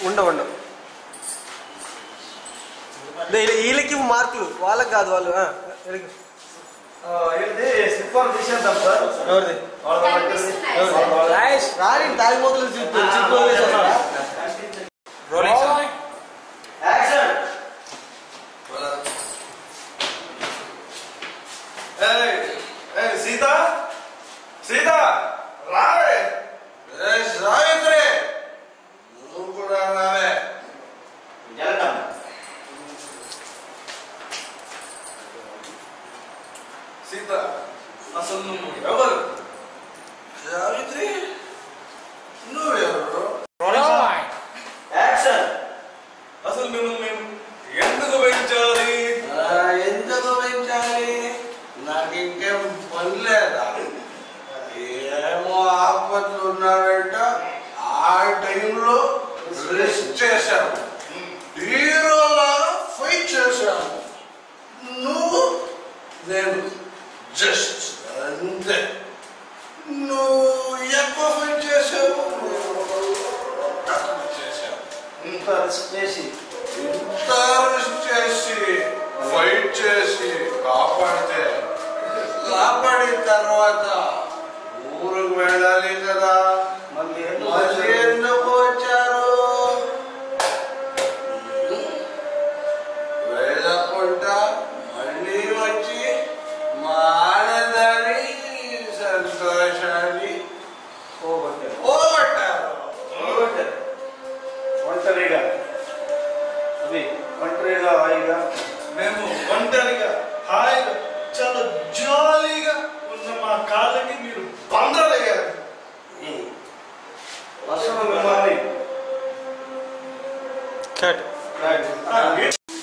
ఉండవు వీళ్ళకి మార్కులు వాళ్ళకి కాదు వాళ్ళు తీసేద్దాం సార్. రాని తాగిపోతులు సీత సీత రావే సావిత్రి నువ్వు కూడా రావే. సీత అసలు నువ్వు ఎవరు? సావిత్రి నువ్వెవరు? అసలు మిమ్మల్ని మేము ఎందుకు పెంచాలి? నాకు ఇంకేం పని లేదా? ఏమో ఆపత్తులు ఉన్నాడంట, ఆ టైంలో రెస్ట్ చేశాము, హీరోలాగా ఫైట్ చేశాము. నువ్వు నేను జస్ట్ అంతే. నువ్వు ఎక్కువ ఫైట్ చేసావు, ఇంత రిస్క్ చేసి ఫైట్ చేసి కాపాడిన తర్వాత ఊరికి వెళ్ళాలి కదా, మళ్ళీ ఎందుకు వచ్చారు? వెళ్ళకుండా మళ్ళీ వచ్చి మా ఆనందాన్ని సంతోషాన్ని పోగొట్టారు. ఒంటరిగా హాయిగా మేము ఒంటరిగా హాయిగా చాలా జాలీగా ఉన్న మా కాళ్ళకి మీరు బంధలయ్యారు. అసలు మిమ్మల్ని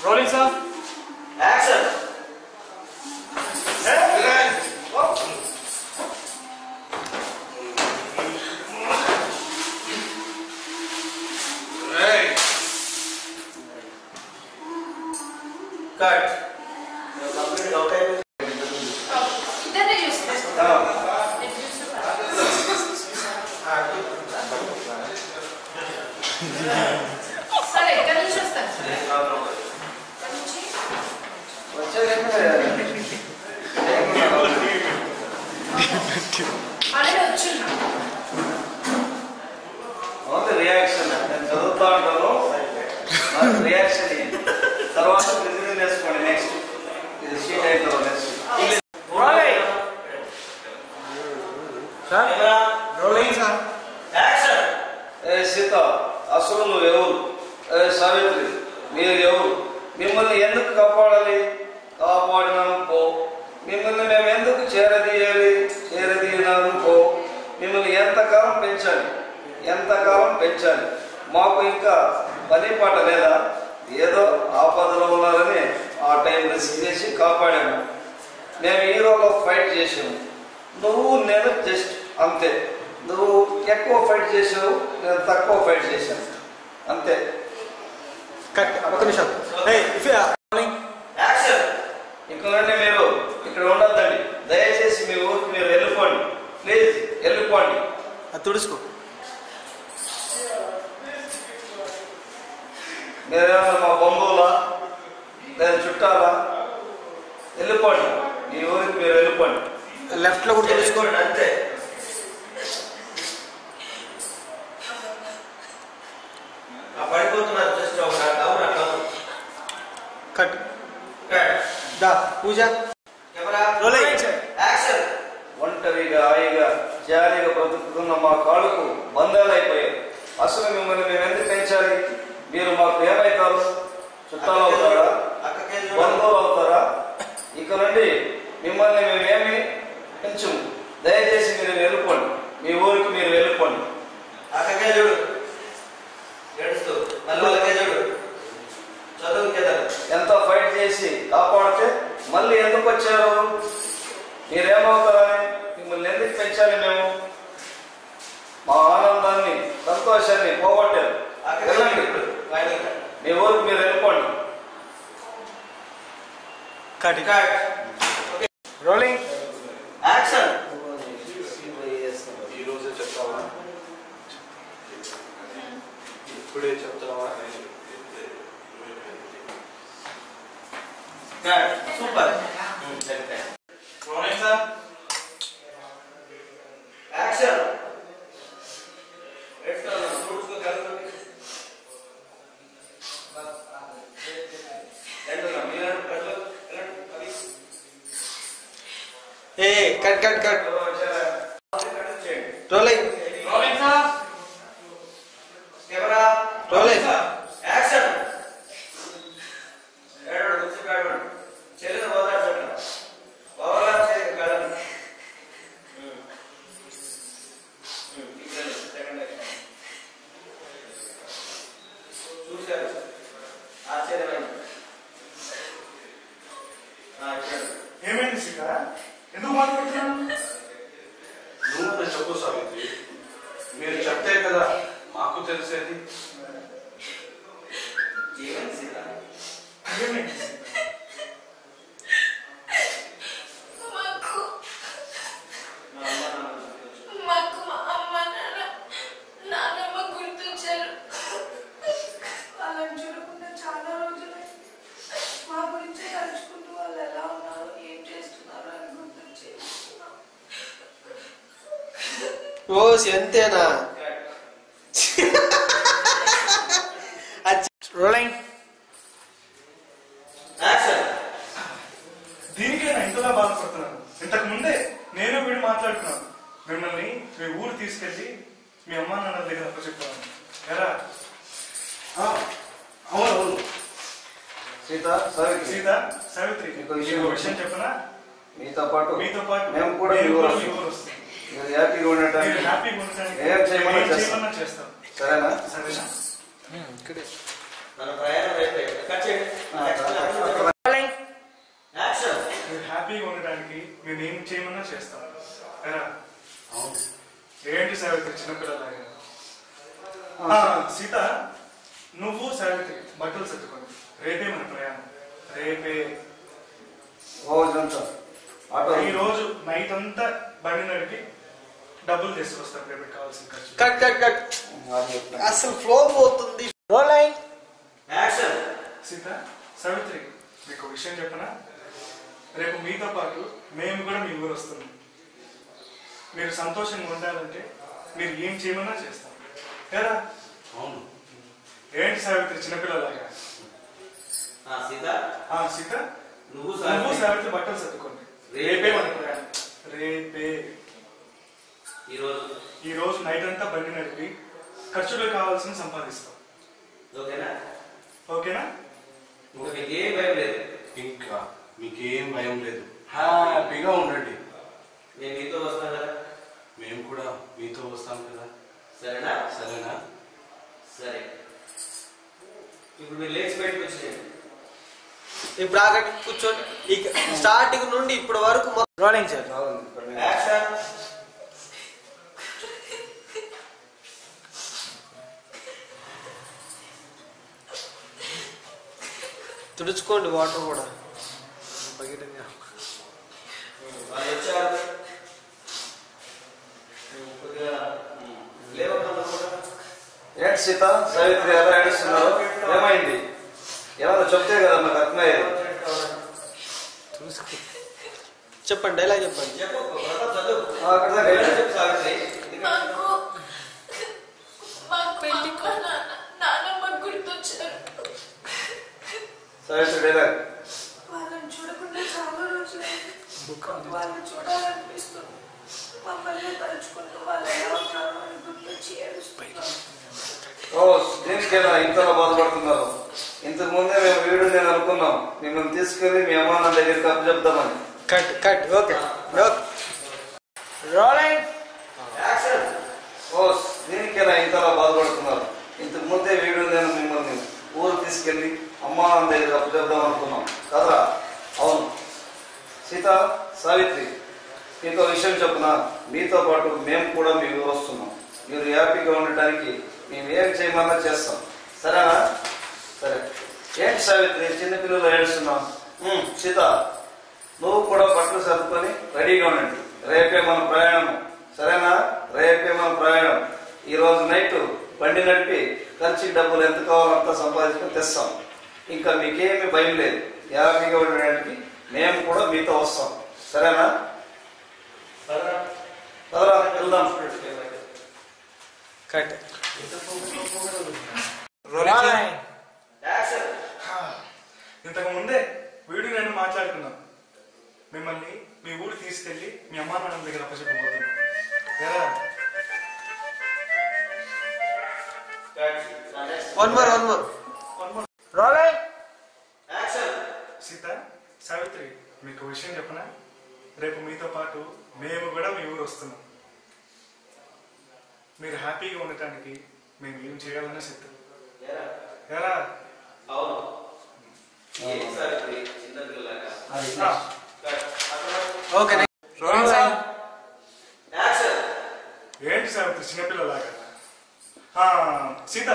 రోలింగ్ సార్ యాక్షన్. కట్. సరే ఎక్కడి నుంచి వస్తారు? రియాక్షన్ నేను చదువుతా ఉంటాను, రియాక్షన్ తర్వాత ప్రిజన్ వేసుకోండి. నెక్స్ట్ ఇది షీట్ అయిన తర్వాత నెక్స్ట్ సీత అసలు నువ్వు ఎవరు? సావిత్రి మీరు ఎవరు? మిమ్మల్ని ఎందుకు కాపాడాలి? కాపాడినాను పో. మిమ్మల్ని మేము ఎందుకు చేరదీయనాను పో. మిమ్మల్ని ఎంతకాలం పెంచాలి? మాకు ఇంకా పని పాట లేదా? ఏదో ఆపదలో ఉన్నారని ఆ టైం రిస్క్ చేసి కాపాడాము. మేము హీరోలో ఫైట్ చేసాము, నువ్వు నేను జస్ట్ అంతే. నువ్వు ఎక్కువ ఫైట్ చేసావు, నేను తక్కువ ఫైట్ చేశాను అంతే. ఇక్కడ నుండి మీరు ఇక్కడ ఉండొద్దండి, దయచేసి మీ ఊరికి మీరు వెళ్ళిపోండి, ప్లీజ్ వెళ్ళిపోండి. తుడుచుకో. మీరేమన్నా మా బంధువులా లేదా చుట్టాలా? వెళ్ళిపోండి, మీ ఊరికి మీరు వెళ్ళిపోండి. లెఫ్ట్ లో కూడా తుడుచుకోండి అంతే. పడిపోతున్నారు జస్ట్ కట్. పూజ ఒంటరిగా హాయిగా జాలీగా బ్రతుకుతున్న మా కాళ్ళకు బంధాలైపోయాయి. అసలు మిమ్మల్ని మేము ఎందుకు పెంచాలి? మీరు మాకు ఏమవుతారు? చుట్టాలు అవుతారా? బంధువులు అవుతారా? ఇక నుండి మిమ్మల్ని మేమేమి పెంచము. దయచేసి మీరు వెళ్ళిపోండి, మీ ఊరికి మీరు వెళ్ళిపోండి. అక్కకే చూడు ఏడుస్తూ చూడు చదువుకేదా ఎంతో ఫైట్ చేసి కాపాడితే మళ్ళీ ఎందుకు వచ్చారు? మీరేమవుతారని మిమ్మల్ని ఎందుకు పెంచాలి? మేము మా ఆనందాన్ని సంతోషాన్ని పోగొట్టారు. వెళ్ళండి, మీ ఊరికి మీరు వెళ్ళిపోండి. Rolling action. Rolling camera rolling action చెల్లెలు పోతాడు ఓవర్లాప్ చేసి కడను చూశారు ఆశ్చర్యమైంది. ఏమైంది సీత? ఎందుకు మాట్లాడుతున్నాను? నువ్వు చెప్పు సావిత్రి, మీరు చెప్తే కదా మాకు తెలిసేది. ఏమైంది సీత? ఏమైంది సీత? మాకు మా అమ్మ నాన్నమ్మ గుర్తొచ్చారు. వాళ్ళని చూడకుండా చాలా రోజులై మా గురించి తలుచుకుంటూ వాళ్ళు ఎలా ఉన్నారు, ఏం చేస్తున్నారు అని గుర్తొచ్చి ఓ ఎంతేనా రోలింగ్ యాక్షన్ దీనికైనా ఇంతలా బాధపడుతున్నాను. ఇంతకు ముందే నేను వీడు మాట్లాడుతున్నాను. మిమ్మల్ని మీ ఊరు తీసుకెళ్ళి మీ అమ్మా నాన్న దగ్గర అప్పచెప్పాను. ఎలా? అవును సీత సావిత్రి సీత, సావిత్రి, ఇంకో విషయం చెప్పనా? మీతో పాటు మేము కూడా మీ ఊరు మీ ఊరు వస్తాం. మీరు హ్యాపీగా ఉండటానికి మీరు హ్యాపీగా ఉండటానికి ఏం చేయమన్నా ఏం చేస్తాం. చేయమన్నా చేస్తాం. సరేనా? సరేనా? ఇక్కడే మన ప్రయాణం అయిపోయింది. కట్ చేయండి. యాక్షన్ మీరు హ్యాపీగా ఉండడానికి మేము ఏం చేయమన్నా చేస్తాం. ఎలా? అవును. ఏంటి సావిత్రి చిన్నపిల్లలాగా? సీత, నువ్వు సావిత్రి బట్టలు సర్దుకోండి. రేపే మన ప్రయాణం. రేపే ఆటో ఈ రోజు నైట్ అంతా బండి నడిపి డబ్బులు తీసుకొస్తాం. రేపు కావాల్సిన ఖర్చు. కట్ కట్ కట్ అసలు ఫ్లో పోతుంది. రోలింగ్ యాక్షన్ సీత, సావిత్రి, మీకు విషయం చెప్పనా? రేపు మీతో పాటు మేము కూడా మీ ఊరు వస్తున్నాం. మీరు సంతోషంగా ఉండాలంటే మీరు ఏం చేయమన్నా చేస్తాం. కదా? అవును. ఏంటి సావిత్రి చిన్నపిల్లలాగా? సీత సీత, నువ్వు నువ్వు సావిత్రి బట్టలు సర్దుకోండి. రేపే మన ప్రయాణం. రేపే ఈ రోజు నైట్ అంతా బండి నడిపి ఖర్చులు కావాల్సిన సంపాదిస్తాం. ఓకేనా? ఓకేనా? ఇంకా మీకు ఏం భయం లేదు. ఇంకా మీకేం భయం లేదు. హ్యాపీగా ఉండండి. నేను మీతో వస్తాను కదా. మేము కూడా మీతో వస్తాం కదా. సరేనా? సరేనా? సరే. ఇప్పుడు మీరు లేచి బయటకు వచ్చేయండి. ఇప్పుడు ఆగండి, కూర్చోండి. ఇక స్టార్టింగ్ నుండి ఇప్పటి వరకు రోలింగ్ సార్. యాక్షన్ తుడుచుకోండి వాటర్ కూడా. వాళ్ళు వచ్చారు. ఏంటి సీత, సావిత్రి ఎలా ఏడుస్తున్నారు? ఏమైంది? ఏమన్నా చెప్తే కదా నాకు అర్థమయ్యేది. చెప్పండి, డైలాగ్ చెప్పండి. అక్కడ దాకా చెప్పు సావిత్రి. మాకు నాన్నమ్మ గుర్తొచ్చారు. సావిత్రి డైలాగ్. వాళ్ళని చూడకుండా చాలా రోజులైంది. వాళ్ళని చూడాలనిపిస్తుంది. మమ్మల్ని తలుచుకుంటూ వాళ్ళు ఎలా ఉన్నారో అని గుర్తొచ్చి ఏడుస్తున్నారు. దేనికైనా ఇంతలో బాధపడుతున్నారు. ఇంతకు ముందే మేము వీడు నేను అనుకున్నాం మిమ్మల్ని తీసుకెళ్లి మీ అమ్మ నాన్న దగ్గరికి అప్పచెప్తామని. Cut cut okay rolling action. దేనికైనా ఇంతలో బాధపడుతున్నారు. ఇంతకు ముందే వీడు నేను మిమ్మల్ని ఊరు తీసుకెళ్లి అమ్మా నాన్న దగ్గరికి అప్పచెప్దాం అనుకున్నాం కదరా? అవును. సీత, సావిత్రి, మీతో విషయం చెప్పున మీతో పాటు మేము కూడా మీ ఊరు వస్తున్నాం. మీరు హ్యాపీగా ఉండటానికి మేము ఏం చేయమన్నా చేస్తాం. సరేనా? సరే. ఏంటి సావిత్రి చిన్నపిల్లలు ఏడుస్తున్నాం? సీత, నువ్వు కూడా బట్టలు సర్దుకొని రెడీగా ఉండండి. రేపే మన ప్రయాణం. సరేనా? రేపే మన ప్రయాణం. ఈ రోజు నైట్ బండి నడిపి ఖర్చు డబ్బులు ఎంత కావాలో అంతా సంపాదించుకొని తెస్తాం. ఇంకా మీకేమీ భయం లేదు. హ్యాపీగా ఉండడానికి మేము కూడా మీతో వస్తాం. సరేనా? పదరా వెళ్దాం. కట్ ఇంతకు ముందే వీడు నేను మాట్లాడుకున్నాం. మిమ్మల్ని మీ ఊరు తీసుకెళ్ళి మీ అమ్మా నాన్న దగ్గర అప్పచెప్పబోతున్నాం. ఎలా? One more rolling action. Sita, Savitri, మీకు విషయం చెప్పనా? రేపు మీతో పాటు మేము కూడా మీ ఊరు వస్తున్నాం. మీరు హ్యాపీగా ఉండటానికి మేము ఏం చేయాలన్నా సిద్ధం. ఎలా? అవును. చిన్న ఓకే యాక్షన్. ఏంటి సావిత్రి చిన్నపిల్లలాగా? సీత,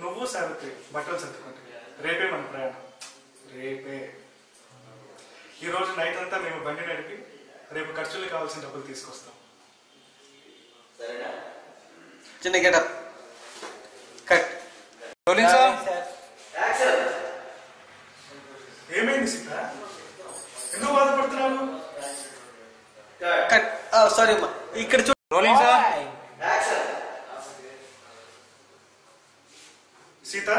నువ్వు సావిత్రి బట్టలు సర్దుకుంటే రేపే మన ప్రయాణం. రేపే. ఈరోజు నైట్ అంతా మేము బండి నడిపి రేపు ఖర్చులకు కావాల్సిన డబ్బులు తీసుకొస్తాం. సరేనా? చిన్న గెటప్ కట్. యాక్షన్. ఏమైంది సీత? ఎందుకు బాధపడుతున్నావు? కట్. సారీ అమ్మా, ఇక్కడ చూ. యాక్షన్. సీత,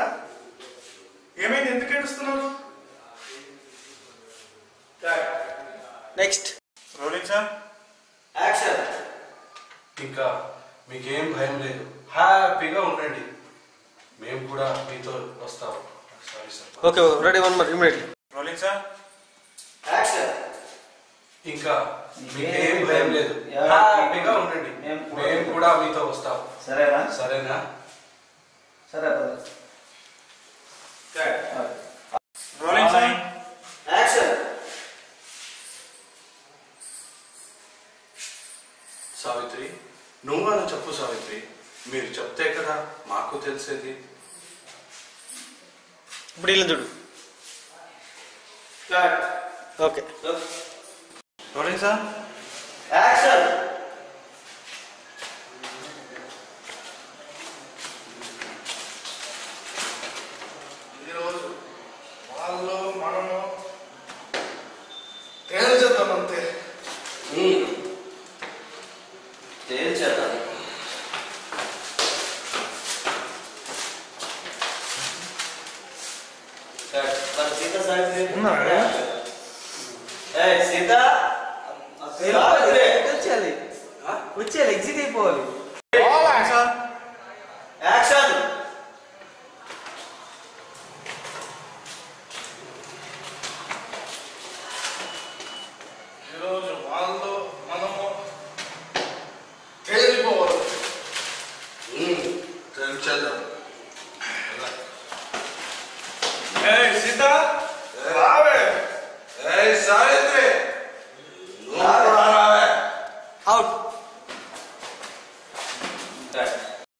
ఏమైంది? ఎందుకు ఏడుస్తున్నావు? Next rolling sir. యాక్షన్. ఇంకా మీకేం భయం లేదు, హ్యాపీగా ఉండండి. మేము కూడా మీతో వస్తాం. Sorry sir. Okay ready one more immediately. Rolling sir. Action. ఇంకా మీకేం భయం లేదు, హ్యాపీగా ఉండండి. మేము కూడా మీతో వస్తాం. సరేనా? సరేనా? సరే. Rolling sir. యాక్షన్. సావిత్రి, నువ్వు అని చెప్పు సావిత్రి. మీరు చెప్తే కదా మాకు తెలిసేది. ఇప్పుడు ఇలా చూడు. Okay rolling sir. యాక్షన్. ఈరోజు వాళ్ళు మనము తేల్చేద్దాం అంతే. తేల్చేద్దాం. సీత సావిత్రి. సీత వచ్చేయాలి, వచ్చేయాలి, ఎగ్జిట్ అయిపోవాలి. యాక్షన్. ఈరోజు వాళ్ళు మనము తేలిపోవాలి. తెలిసేద్దాం.